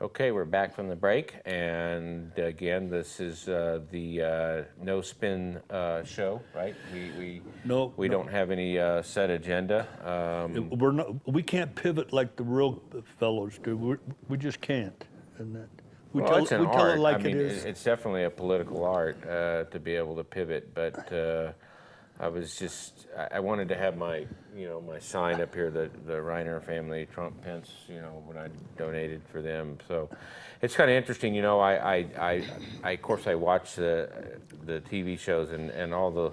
Okay, we're back from the break, and again, this is the No Spin show, right? We don't have any set agenda. We can't pivot like the real fellows do. We just can't. And that we Well, tell it's an we tell art. it like I mean, it is. it's definitely a political art to be able to pivot. But I wanted to have my sign up here, the Reiner family, Trump, Pence, when I donated for them. So it's kind of interesting. Of course, I watch the TV shows and all the.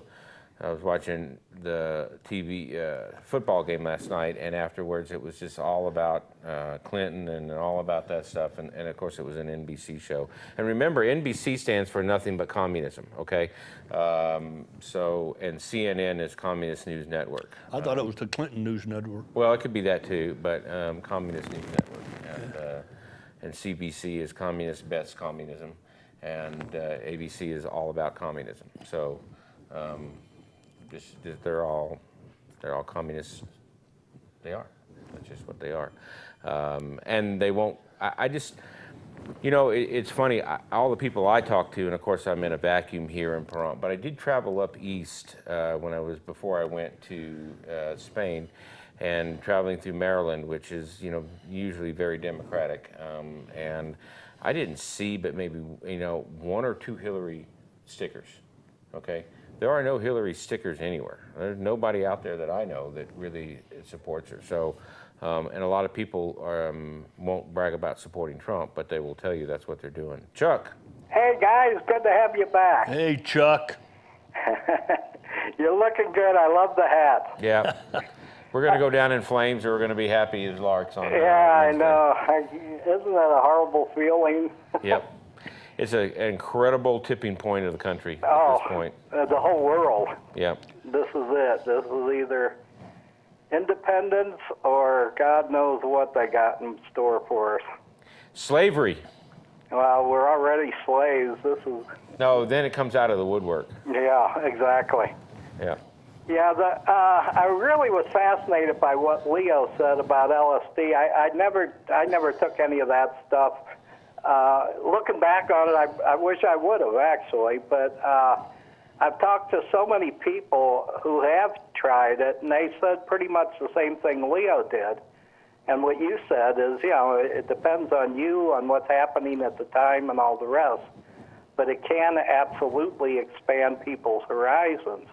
I was watching the TV football game last night, and afterwards it was just all about Clinton and all about that stuff. And of course, it was an NBC show. And remember, NBC stands for nothing but communism, okay? And CNN is Communist News Network. I thought it was the Clinton News Network. Well, it could be that too, but Communist News Network. And CBC is Communist Best Communism, and ABC is all about communism. So. They're all communists. They are. That's just what they are. And they won't. It's funny. All the people I talk to, and of course I'm in a vacuum here in Pahrump, but I did travel up east before I went to Spain, and traveling through Maryland, which is usually very democratic. And I didn't see, but maybe one or two Hillary stickers. Okay. There are no Hillary stickers anywhere. There's nobody out there that I know that really supports her. So, and a lot of people won't brag about supporting Trump, but they will tell you that's what they're doing. Chuck. Hey, guys, good to have you back. Hey, Chuck. You're looking good. I love the hat. Yeah. We're going to go down in flames, or we're going to be happy as larks on Yeah, Wednesday. I know. Isn't that a horrible feeling? Yep. It's an incredible tipping point of the country at this point. The whole world. Yeah. This is it. This is either independence or God knows what they got in store for us. Slavery. Well, we're already slaves. This is... No, then it comes out of the woodwork. Yeah, exactly. Yeah. Yeah, I really was fascinated by what Leo said about LSD. I never took any of that stuff. Looking back on it, I wish I would have, actually, but I've talked to so many people who have tried it, and they said pretty much the same thing Leo did. And what you said is, it depends on you, on what's happening at the time and all the rest, but it can absolutely expand people's horizons.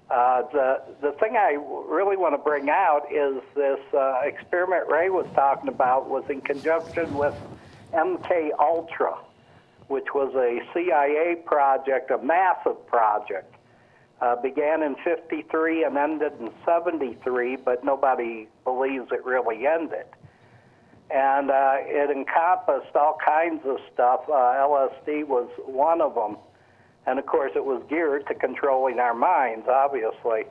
The thing I really want to bring out is this experiment Ray was talking about was in conjunction with MK Ultra, which was a CIA project, a massive project. Began in '53 and ended in '73, but nobody believes it really ended. And it encompassed all kinds of stuff. LSD was one of them. And, of course, it was geared to controlling our minds, obviously.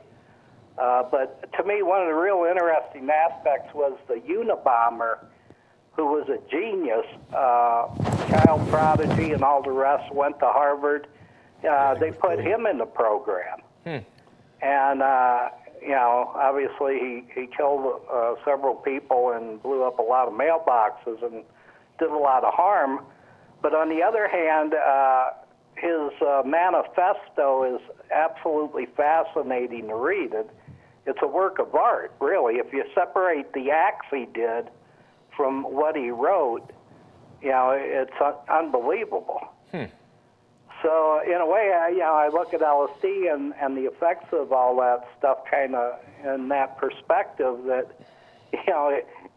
But to me, one of the real interesting aspects was the Unabomber, who was a genius, child prodigy and all the rest, went to Harvard. They put him in the program. And, obviously he killed several people and blew up a lot of mailboxes and did a lot of harm. But on the other hand, his manifesto is absolutely fascinating to read. It's a work of art, really. If you separate the acts he did from what he wrote, it's unbelievable. So in a way, I look at LSD and the effects of all that stuff kind of in that perspective that,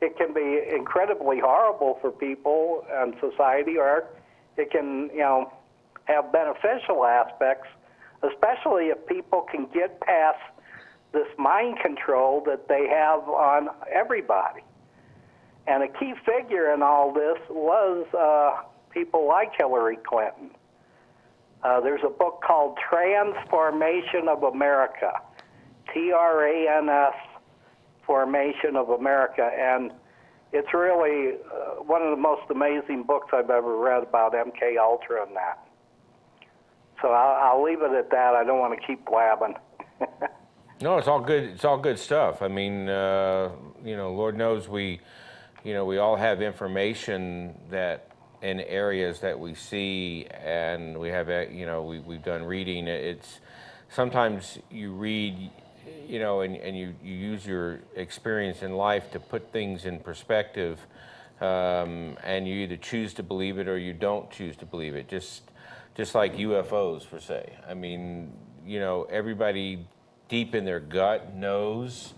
it can be incredibly horrible for people and society, or it can, have beneficial aspects, especially if people can get past this mind control that they have on everybody. And a key figure in all this was people like Hillary Clinton. There's a book called Transformation of America, Trans Formation of America, and it's really one of the most amazing books I've ever read about MK Ultra and that. So I'll leave it at that. I don't want to keep blabbing. No, it's all good. It's all good stuff. I mean, Lord knows we we all have information that in areas that we see, and we have, we've done reading. It's sometimes you read, and you use your experience in life to put things in perspective, and you either choose to believe it or you don't choose to believe it. Just like UFOs, per se. I mean, everybody deep in their gut knows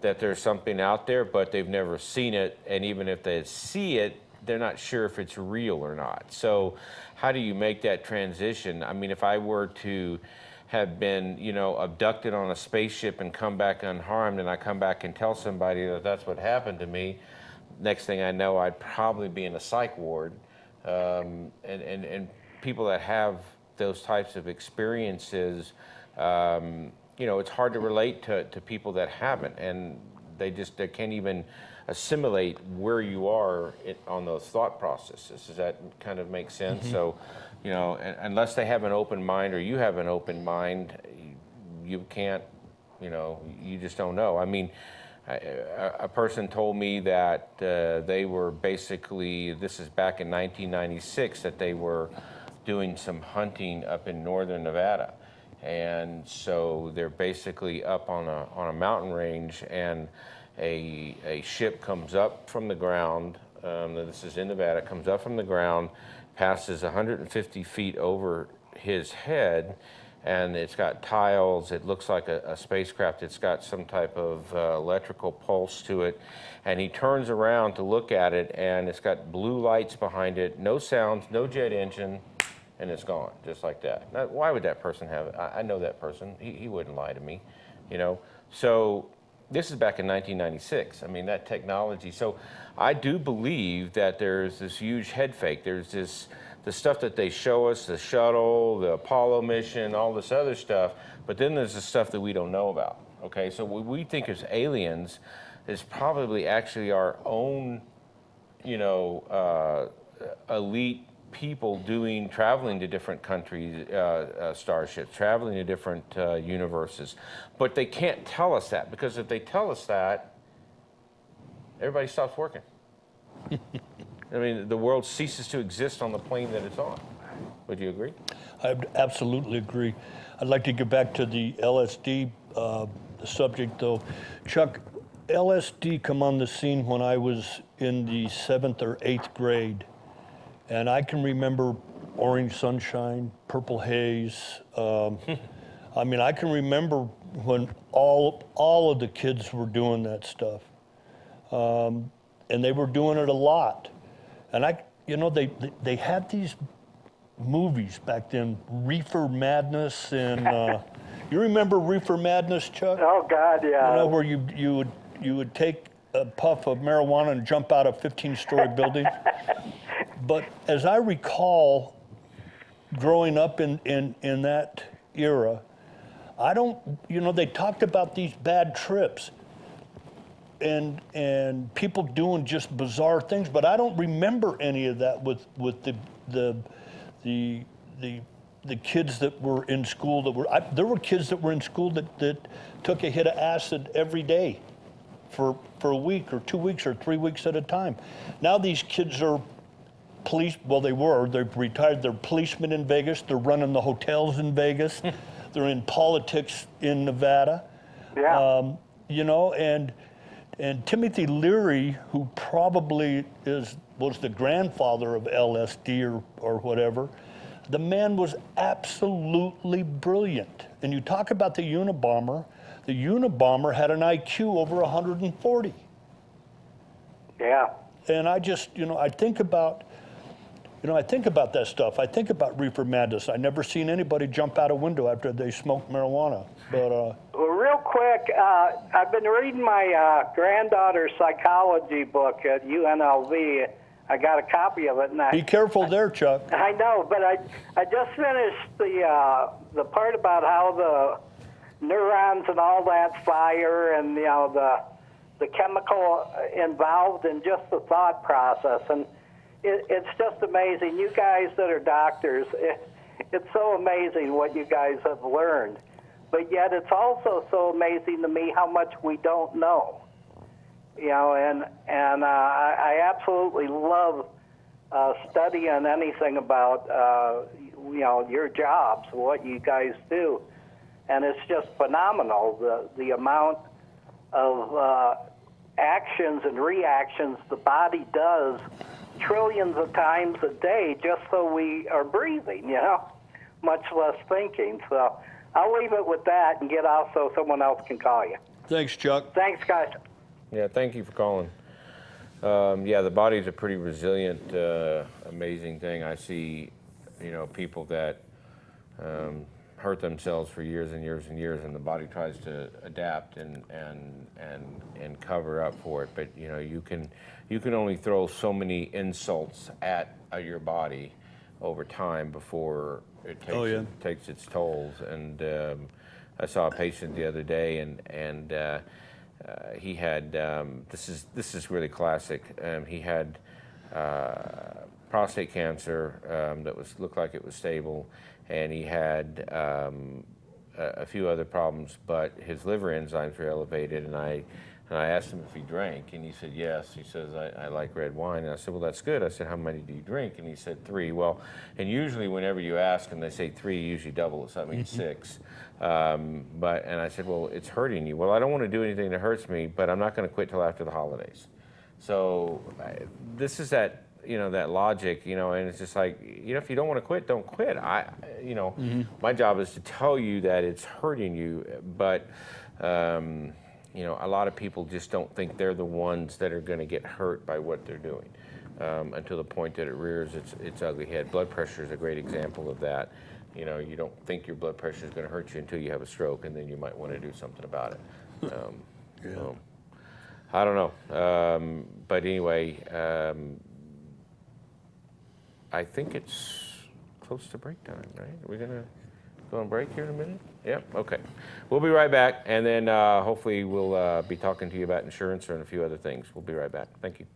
that there's something out there, but they've never seen it, and even if they see it, they're not sure if it's real or not. So how do you make that transition? I mean, if I were to have been, abducted on a spaceship and come back unharmed, and I come back and tell somebody that that's what happened to me, next thing I know, I'd probably be in a psych ward. And people that have those types of experiences, it's hard to relate to people that haven't, and they can't even assimilate where you are on those thought processes. Does that kind of make sense? Mm-hmm. So, unless they have an open mind or you have an open mind, you can't, you just don't know. I mean, a person told me that they were basically, this is back in 1996, that they were doing some hunting up in northern Nevada. And so they're basically up on a mountain range, and a ship comes up from the ground. This is in Nevada. Comes up from the ground, passes 150 feet over his head, and it's got tiles. It looks like a spacecraft. It's got some type of electrical pulse to it, and he turns around to look at it, and it's got blue lights behind it. No sounds, no jet engine. And it's gone, just like that. Now, why would that person have it? I know that person. He wouldn't lie to me, So this is back in 1996. I mean, that technology. So I do believe that there's this huge head fake. There's the stuff that they show us, the shuttle, the Apollo mission, all this other stuff. But then there's the stuff that we don't know about, okay? So what we think is aliens is probably actually our own, elite people traveling to different countries, starships, traveling to different universes. But they can't tell us that, because if they tell us that, everybody stops working. I mean, the world ceases to exist on the plane that it's on. Would you agree? I absolutely agree. I'd like to get back to the LSD subject, though. Chuck, LSD come on the scene when I was in the 7th or 8th grade. And I can remember Orange Sunshine, Purple Haze. I mean, I can remember when all of the kids were doing that stuff. And they were doing it a lot. And they had these movies back then, Reefer Madness, and you remember Reefer Madness, Chuck? Oh God, yeah. Where you would take a puff of marijuana and jump out of 15-story buildings. But as I recall, growing up in that era, they talked about these bad trips and people doing just bizarre things, but I don't remember any of that with the kids that were in school there were kids that were in school that took a hit of acid every day for a week or 2 weeks or 3 weeks at a time. Now these kids are they've retired. They're policemen in Vegas. They're running the hotels in Vegas. They're in politics in Nevada. Yeah. And Timothy Leary, who probably was the grandfather of LSD or whatever, the man was absolutely brilliant. And you talk about the Unabomber had an IQ over 140. Yeah. And I just, I think about that stuff. I think about Reefer Madness. I never seen anybody jump out a window after they smoked marijuana. But well, real quick, I've been reading my granddaughter's psychology book at UNLV. I got a copy of it. Be careful there, Chuck. I know, but I just finished the part about how the neurons and all that fire, and the chemical involved in just the thought process. And it's just amazing. You guys that are doctors, it's so amazing what you guys have learned. But yet it's also so amazing to me how much we don't know. and I absolutely love studying anything about your jobs, what you guys do, and it's just phenomenal the amount of actions and reactions the body does trillions of times a day just so we are breathing, much less thinking. So I'll leave it with that and get off so someone else can call you. Thanks, Chuck. Thanks, guys. Yeah, thank you for calling. Yeah, the body's a pretty resilient, amazing thing. I see, people that hurt themselves for years and years and years, and the body tries to adapt and cover up for it. But you can only throw so many insults at your body over time before it takes its tolls. And I saw a patient the other day, and he had this is really classic. He had prostate cancer that looked like it was stable, and he had a few other problems, but his liver enzymes were elevated. And I asked him if he drank, and he said yes. He says, I like red wine. And I said, well, that's good. I said, how many do you drink? And he said 3. Well, and usually whenever you ask and they say 3, you usually double it, so that means 6. And I said, well, it's hurting you. Well, I don't want to do anything that hurts me, but I'm not going to quit till after the holidays. So this is that, that logic, and it's just like, if you don't want to quit, don't quit. My job is to tell you that it's hurting you, but a lot of people just don't think they're the ones that are going to get hurt by what they're doing until the point that it rears its ugly head. Blood pressure is a great example of that. You don't think your blood pressure is going to hurt you until you have a stroke, and then you might want to do something about it. So, I don't know. But anyway, I think it's close to break time, right? Are we going to go on break here in a minute? Yeah, okay. We'll be right back, and then hopefully we'll be talking to you about insurance and a few other things. We'll be right back. Thank you.